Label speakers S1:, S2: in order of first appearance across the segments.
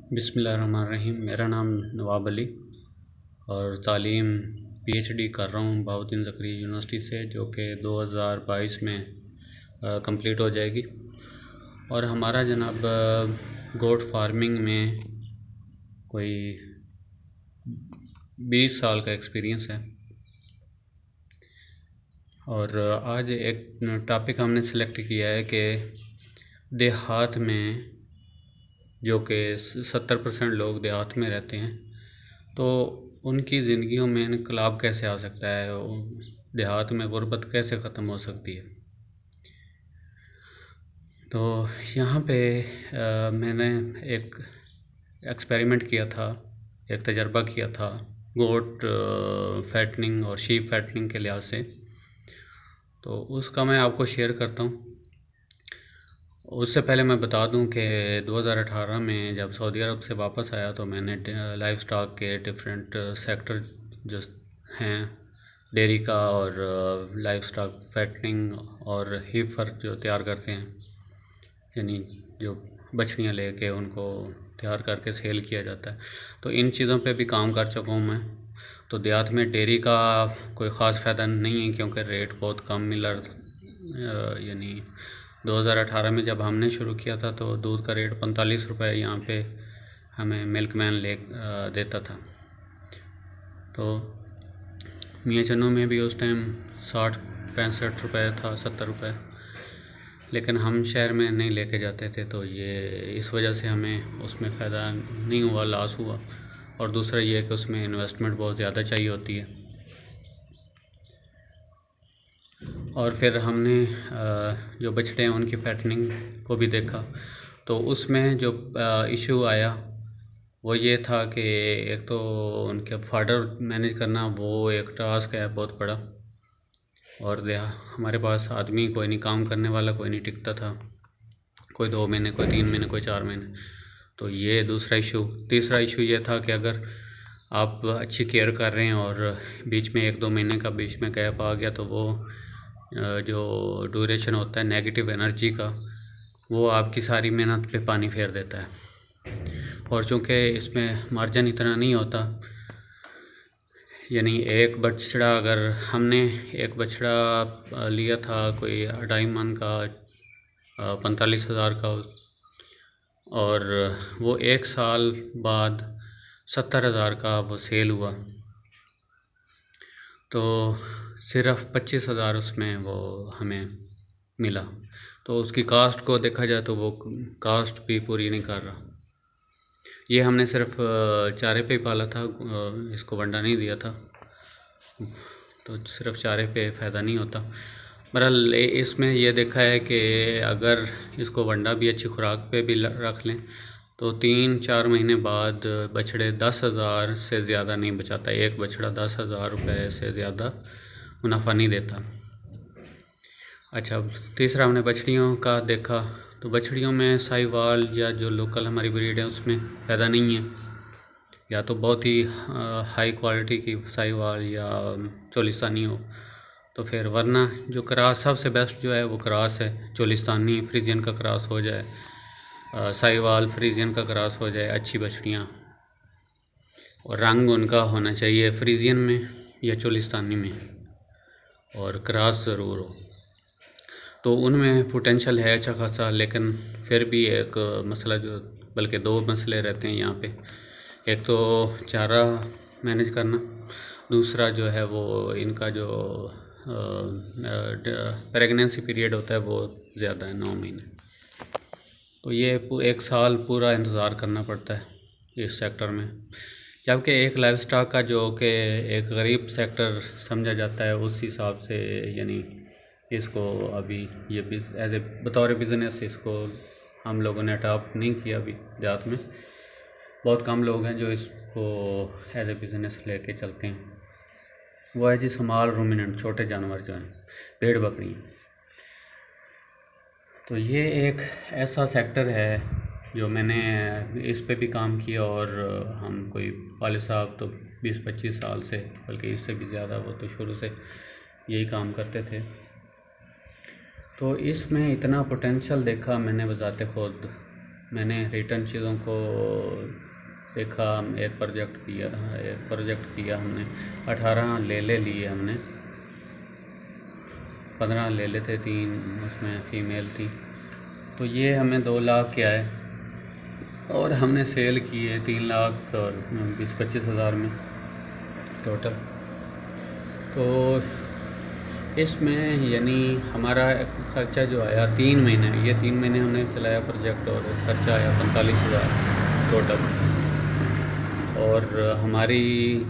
S1: बिस्मिल्लाहिर्रहमानिर्रहीम। मेरा नाम नवाब अली और तालीम पीएचडी कर रहा हूँ बहाउद्दीन ज़करिया यूनिवर्सिटी से, जो कि 2022 में कंप्लीट हो जाएगी। और हमारा जनाब गोट फार्मिंग में कोई 20 साल का एक्सपीरियंस है। और आज एक टॉपिक हमने सेलेक्ट किया है कि देहात में, जो कि 70% लोग देहात में रहते हैं, तो उनकी ज़िंदगियों में इनकलाब कैसे आ सकता है, देहात में गुर्बत कैसे ख़त्म हो सकती है। तो यहाँ पे मैंने एक एक्सपेरिमेंट किया था, एक तजर्बा किया था गोट फैटनिंग और शीप फैटनिंग के लिहाज से। तो उसका मैं आपको शेयर करता हूँ। उससे पहले मैं बता दूं कि 2018 में जब सऊदी अरब से वापस आया तो मैंने लाइफ स्टॉक के डिफरेंट सेक्टर जो हैं, डेयरी का और लाइफ स्टॉक फैटनिंग और हीफर जो तैयार करते हैं, यानी जो बछड़ियाँ लेके उनको तैयार करके सेल किया जाता है, तो इन चीज़ों पे भी काम कर चुका हूँ मैं। तो देहात में डेयरी का कोई ख़ास फ़ायदा नहीं है, क्योंकि रेट बहुत कम मिला। यानी 2018 में जब हमने शुरू किया था तो दूध का रेट 45 रुपये यहाँ पे हमें मिल्कमैन देता था। तो मियाँ चन्नू में भी उस टाइम 60-65 रुपये था, 70 रुपये, लेकिन हम शहर में नहीं लेके जाते थे, तो ये इस वजह से हमें उसमें फ़ायदा नहीं हुआ, लॉस हुआ। और दूसरा ये कि उसमें इन्वेस्टमेंट बहुत ज़्यादा चाहिए होती है। और फिर हमने जो बछड़े हैं उनकी फैटनिंग को भी देखा, तो उसमें जो इशू आया वो ये था कि एक तो उनके फाडर मैनेज करना वो एक टास्क है बहुत बड़ा, और हमारे पास आदमी कोई नहीं, काम करने वाला कोई नहीं टिकता था, कोई 2 महीने, कोई 3 महीने, कोई 4 महीने। तो ये दूसरा इशू। तीसरा इशू ये था कि अगर आप अच्छी केयर कर रहे हैं और बीच में 1-2 महीने का बीच में गैप आ गया, तो वो जो ड्यूरेशन होता है नेगेटिव एनर्जी का, वो आपकी सारी मेहनत पे पानी फेर देता है। और चूँकि इसमें मार्जिन इतना नहीं होता, यानी एक बछड़ा, अगर हमने एक बछड़ा लिया था कोई 2.5 मन का 45,000 का, और वो 1 साल बाद 70,000 का वो सेल हुआ, तो सिर्फ 25,000 उसमें वो हमें मिला। तो उसकी कास्ट को देखा जाए तो वो कास्ट भी पूरी नहीं कर रहा। ये हमने सिर्फ चारे पे पाला था, इसको वंडा नहीं दिया था, तो सिर्फ चारे पे फ़ायदा नहीं होता। बहरहाल इसमें ये देखा है कि अगर इसको वंडा भी अच्छी खुराक पे भी रख लें तो 3-4 महीने बाद बछड़े 10,000 से ज़्यादा नहीं बचाता। एक बछड़ा 10,000 रुपये से ज़्यादा मुनाफा नहीं देता। अच्छा, तीसरा हमने बछड़ियों का देखा, तो बछड़ियों में साहिवाल या जो लोकल हमारी ब्रीड है उसमें फ़ायदा नहीं है, या तो बहुत ही हाई क्वालिटी की साहिवाल या चोलिस्तानी हो, तो फिर वरना जो क्रॉस सबसे बेस्ट जो है वो क्रॉस है, चोलिस्तानी फ्रीजियन का क्रॉस हो जाए, साहिवाल फ्रीजियन का क्रॉस हो जाए, अच्छी बछड़ियाँ, और रंग उनका होना चाहिए फ्रीजियन में या चोलिस्तानी में, और क्रॉस ज़रूर हो, तो उनमें पोटेंशियल है अच्छा खासा। लेकिन फिर भी एक मसला, जो बल्कि 2 मसले रहते हैं यहाँ पे। एक तो चारा मैनेज करना, दूसरा जो है वो इनका जो प्रेगनेंसी पीरियड होता है वो ज़्यादा है, 9 महीने। तो ये 1 साल पूरा इंतज़ार करना पड़ता है इस सेक्टर में, जबकि एक लाइफ स्टॉक का जो कि एक गरीब सेक्टर समझा जाता है, उस हिसाब से यानी इसको अभी ये एज ए बतौर बिज़नेस इसको हम लोगों ने अडॉप्ट नहीं किया अभी देहात में। बहुत कम लोग हैं जो इसको एज ए बिज़नेस लेके चलते हैं। वो है जी स्मॉल रूमिनेंट, छोटे जानवर जो हैं, भेड़ बकरी। तो ये एक ऐसा सेक्टर है जो मैंने इस पे भी काम किया, और हम कोई वालिद साहब तो 20-25 साल से, बल्कि इससे भी ज़्यादा, वो तो शुरू से यही काम करते थे। तो इसमें इतना पोटेंशियल देखा मैंने बज़ाते खुद मैंने रिटर्न चीज़ों को देखा। एक प्रोजेक्ट किया हमने। 18 ले लिए हमने। 15 ले थे, 3 उसमें फ़ीमेल थी। तो ये हमें 2 लाख के आए और हमने सेल किए 3 लाख और 20-25 हज़ार में टोटल। तो इसमें यानी हमारा ख़र्चा जो आया 3 महीने, ये 3 महीने हमने चलाया प्रोजेक्ट और ख़र्चा आया 45 हज़ार टोटल। और हमारी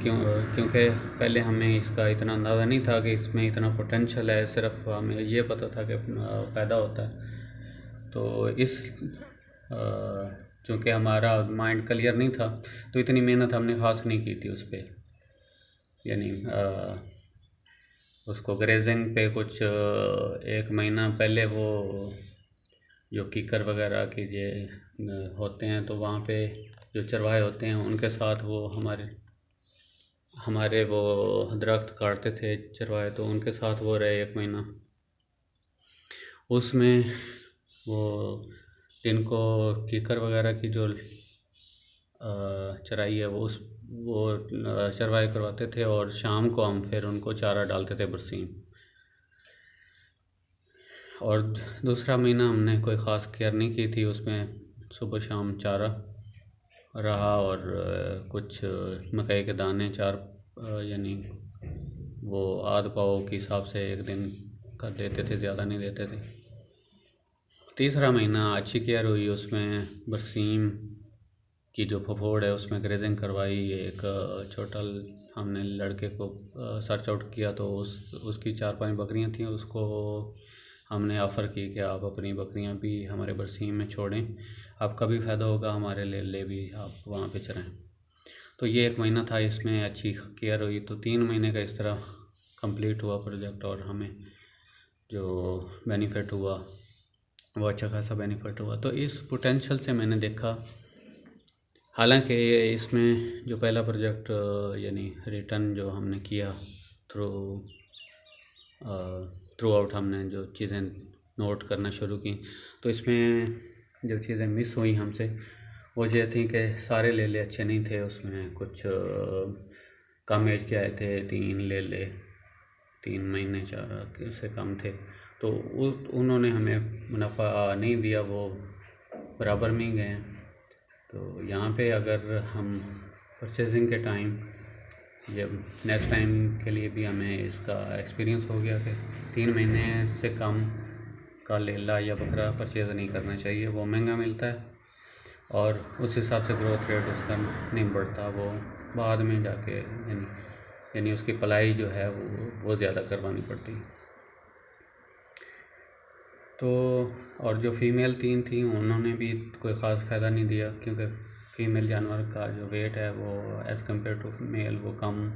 S1: क्योंकि पहले हमें इसका इतना अंदाज़ा नहीं था कि इसमें इतना पोटेंशियल है, सिर्फ हमें ये पता था कि फ़ायदा होता है। तो चूँकि हमारा माइंड क्लियर नहीं था तो इतनी मेहनत हमने ख़ास नहीं की थी उस पर। यानी उसको ग्रेजिंग पे कुछ 1 महीना पहले वो जो कीकर वगैरह की ये होते हैं तो वहाँ पे जो चरवाहे होते हैं उनके साथ वो हमारे वो दरख्त काटते थे चरवाहे, तो उनके साथ वो रहे 1 महीना। उसमें वो जिनको कीकर वगैरह की जो चराई है वो चरवाहे करवाते थे और शाम को हम फिर उनको चारा डालते थे बरसीम। और दूसरा महीना हमने कोई ख़ास केयर नहीं की थी, उसमें सुबह शाम चारा रहा और कुछ मकई के दाने यानी वो आध पाव के हिसाब से 1 दिन का देते थे, ज़्यादा नहीं देते थे। तीसरा महीना अच्छी केयर हुई, उसमें बरसीम की जो फफोड़ है उसमें ग्रेजिंग करवाई। एक छोटा हमने लड़के को सर्च आउट किया तो उसकी 4-5 बकरियां थीं, उसको हमने ऑफ़र की कि आप अपनी बकरियां भी हमारे बरसीम में छोड़ें, आपका भी फ़ायदा होगा, हमारे लिए भी आप वहाँ पे चरें। तो ये 1 महीना था, इसमें अच्छी केयर हुई। तो 3 महीने का इस तरह कंप्लीट हुआ प्रोजेक्ट और हमें जो बेनिफिट हुआ वो अच्छा खासा बेनिफिट हुआ। तो इस पोटेंशियल से मैंने देखा, हालांकि इसमें जो पहला प्रोजेक्ट यानी रिटर्न जो हमने किया थ्रू आउट हमने जो चीज़ें नोट करना शुरू की, तो इसमें जो चीज़ें मिस हुई हमसे वो ये थी कि सारे ले अच्छे नहीं थे। उसमें कुछ कम एज के आए थे, 3 महीने 4 से कम थे, तो उन्होंने हमें मुनाफा नहीं दिया, वो बराबर में ही गए। तो यहाँ पे अगर हम परचेजिंग के टाइम जब नेक्स्ट टाइम के लिए भी हमें इसका एक्सपीरियंस हो गया कि 3 महीने से कम का लेला या बकरा परचेज़ नहीं करना चाहिए, वो महंगा मिलता है और उस हिसाब से ग्रोथ रेट उसका नहीं बढ़ता, वो बाद में जाके यानी उसकी पलाई जो है वो ज़्यादा करवानी पड़ती है। तो और जो फ़ीमेल 3 थी उन्होंने भी कोई ख़ास फ़ायदा नहीं दिया, क्योंकि फ़ीमेल जानवर का जो वेट है वो एज़ कम्पेयर टू मेल वो कम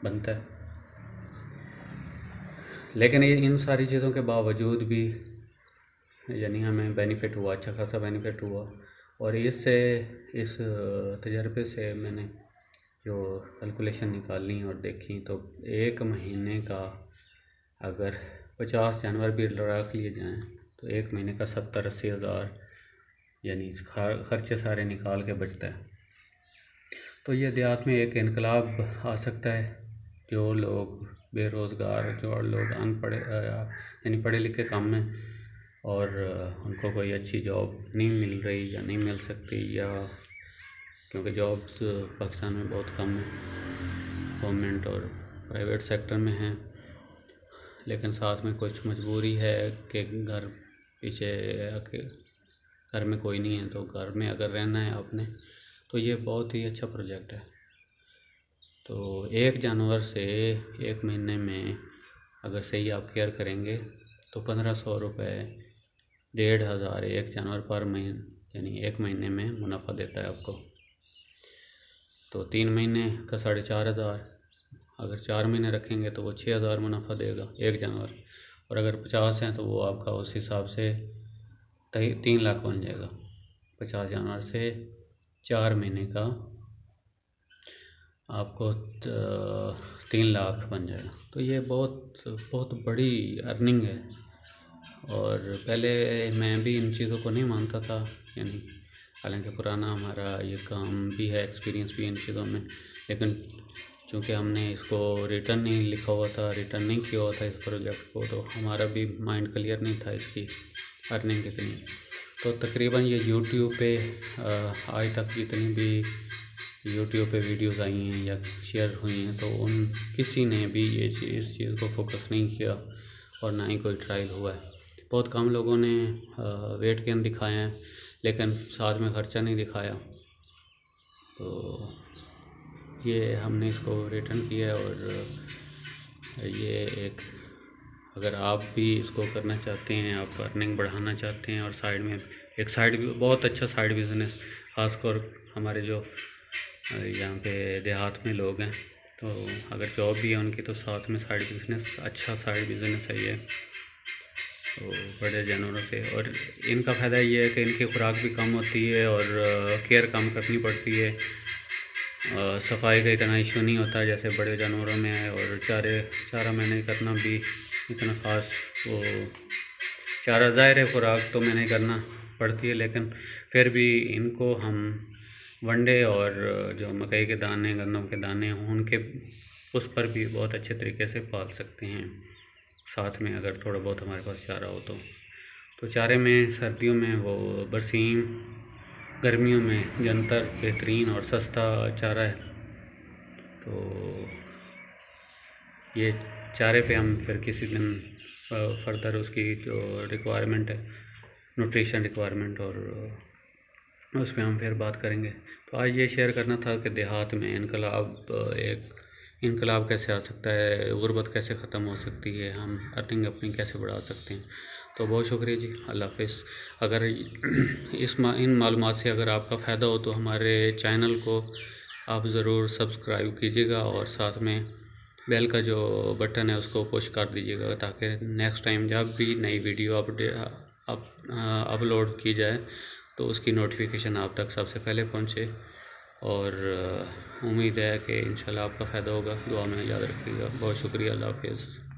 S1: बनता है। लेकिन इन सारी चीज़ों के बावजूद भी यानी हमें बेनिफिट हुआ, अच्छा खासा बेनिफिट हुआ। और इस तजर्बे से मैंने जो कैलकुलेशन निकाली और देखी, तो 1 महीने का अगर 50 जानवर भी रख लिए जाएँ तो 1 महीने का 70-80 हज़ार यानी ख़र्चे सारे निकाल के बचता है। तो ये देहात में एक इनकलाब आ सकता है। जो लोग बेरोज़गार, जो लोग अनपढ़ यानी पढ़े लिखे कम हैं और उनको कोई अच्छी जॉब नहीं मिल रही या नहीं मिल सकती, या क्योंकि जॉब्स पाकिस्तान में बहुत कम है, गवर्नमेंट और प्राइवेट सेक्टर में हैं, लेकिन साथ में कुछ मजबूरी है कि घर में कोई नहीं है, तो घर में अगर रहना है आपने तो ये बहुत ही अच्छा प्रोजेक्ट है। तो एक जानवर से 1 महीने में अगर सही आप केयर करेंगे तो 1500 रुपये, 1500 एक जानवर पर महीने यानी 1 महीने में मुनाफा देता है आपको। तो 3 महीने का 4500, अगर 4 महीने रखेंगे तो वो 6000 मुनाफा देगा एक जानवर, और अगर 50 हैं तो वो आपका उस हिसाब से 3 लाख बन जाएगा। 50 जानवर से 4 महीने का आपको 3 लाख बन जाएगा। तो ये बहुत बड़ी अर्निंग है। और पहले मैं भी इन चीज़ों को नहीं मानता था, यानी हालांकि पुराना हमारा ये काम भी है, एक्सपीरियंस भी इन चीज़ों में, लेकिन चूँकि हमने इसको रिटर्न नहीं लिखा हुआ था, रिटर्न नहीं किया हुआ था इस प्रोजेक्ट को, तो हमारा भी माइंड क्लियर नहीं था इसकी अर्निंग कितनी। तो तकरीबन ये यूट्यूब पे आज तक जितनी भी यूट्यूब पे वीडियोस आई हैं या शेयर हुई हैं, तो उन किसी ने भी इस चीज़ को फोकस नहीं किया और ना ही कोई ट्रायल हुआ है। बहुत कम लोगों ने वेट गेन दिखाए हैं, लेकिन साथ में ख़र्चा नहीं दिखाया। तो ये हमने इसको रिटर्न किया है। और ये एक, अगर आप भी इसको करना चाहते हैं, आप अर्निंग बढ़ाना चाहते हैं और साइड में एक बहुत अच्छा साइड बिज़नेस, ख़ासकर हमारे जो यहाँ पे देहात में लोग हैं, तो अगर जॉब भी है उनकी, तो साथ में साइड बिज़नेस, अच्छा साइड बिज़नेस है ये। तो बड़े जानवरों से, और इनका फ़ायदा ये है कि इनकी खुराक भी कम होती है और केयर कम करनी पड़ती है। सफाई का इतना इशू नहीं होता जैसे बड़े जानवरों में है। और चारा मैनेज करना भी इतना ख़ास, वो चारा ज़ाहिर है खुराक तो मैनेज करना पड़ती है, लेकिन फिर भी इनको हम वनडे और जो मकई के दाने, गंदम के दाने हों, उनके उस पर भी बहुत अच्छे तरीके से पाल सकते हैं, साथ में अगर थोड़ा बहुत हमारे पास चारा हो तो चारे में सर्दियों में वो बरसीम, गर्मियों में जंतर बेहतरीन और सस्ता चारा है। तो ये चारे पे हम फिर किसी दिन फर्दर उसकी जो रिक्वायरमेंट है, न्यूट्रिशन रिक्वायरमेंट, और उस पर हम फिर बात करेंगे। तो आज ये शेयर करना था कि देहात में इनकलाब कैसे आ सकता है, गुर्बत कैसे ख़त्म हो सकती है, हम अर्निंग अपनी कैसे बढ़ा सकते हैं। तो बहुत शुक्रिया जी, अल्लाह हाफ़िज़। अगर इन मालूमात से अगर आपका फ़ायदा हो तो हमारे चैनल को आप ज़रूर सब्सक्राइब कीजिएगा और साथ में बेल का जो बटन है उसको पुश कर दीजिएगा, ताकि नेक्स्ट टाइम जब भी नई वीडियो अपलोड की जाए तो उसकी नोटिफिकेशन आप तक सबसे पहले पहुंचे। और उम्मीद है कि इंशाल्लाह आपका फ़ायदा होगा। दुआ में याद रखिएगा। बहुत शुक्रिया, अल्लाह हाफ़िज़।